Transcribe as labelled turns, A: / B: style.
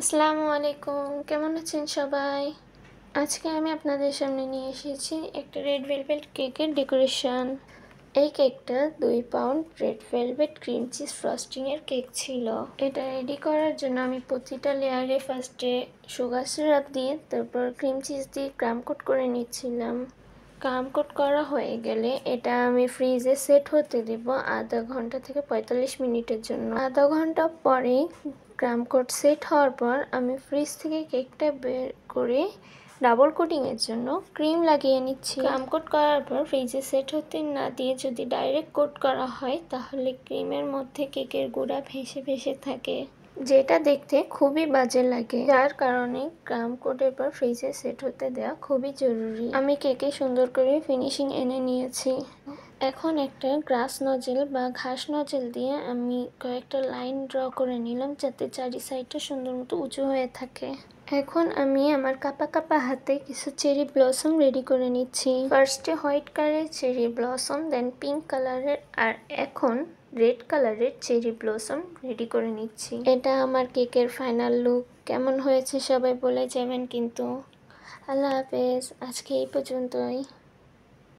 A: আসসালামু আলাইকুম, কেমন আছেন সবাই? আজকে আমি আপনাদের সামনে নিয়ে এসেছি একটা রেড ভেলভেট কেকের ডেকোরেশন। এই কেকটা 2 pound red velvet cream cheese ফ্রস্টিংয়ের কেক ছিল। এটা রেডি করার জন্য আমি প্রতিটা লেয়ারে ফার্স্টে সুগার সিরাপ দিয়ে তারপর ক্রিম চিজ দিয়ে ক্রাম কোট করে নিচ্ছিলাম। ক্রাম কোট করা হয়ে গেলে এটা আমি ফ্রিজে সেট হতে দেব আধা ঘন্টা থেকে 45 মিনিটের জন্য। আধা ঘন্টা পরেই ক্রাম কোট সেট হওয়ার পর আমি ফ্রিজ থেকে কেকটা বের করে ডাবল কোটিংয়ের জন্য ক্রিম লাগিয়ে নিচ্ছি। ক্রাম কোট করার পর ফ্রিজে সেট হতে না দিয়ে যদি ডাইরেক্ট কোট করা হয় তাহলে ক্রিমের মধ্যে কেকের গুঁড়া ভেসে ভেসে থাকে, যেটা দেখতে খুবই বাজে লাগে, যার কারণে ক্রাম কোটের পর ফ্রিজে সেট হতে দেওয়া খুবই জরুরি। আমি কেকে সুন্দর করে ফিনিশিং এনে নিয়েছি। এখন একটা গ্রাস নজেল বা ঘাস নজেল দিয়ে আমি কয়েকটা লাইন ড্র করে নিলাম যাতে চারি সাইডটা সুন্দর মতো উঁচু হয়ে থাকে। এখন আমি আমার কাপা কাপা হাতে কিছু চেরি ব্লসম রেডি করে নিচ্ছি। ফার্স্টে হোয়াইট কালারের চেরি ব্লসম, দেন পিঙ্ক কালারের, আর এখন রেড কালারের চেরি ব্লসম রেডি করে নিচ্ছি। এটা আমার কেকের ফাইনাল লুক। কেমন হয়েছে সবাই বলে যাবেন কিন্তু। আল্লাহ হাফেজ, আজকে এই পর্যন্তই।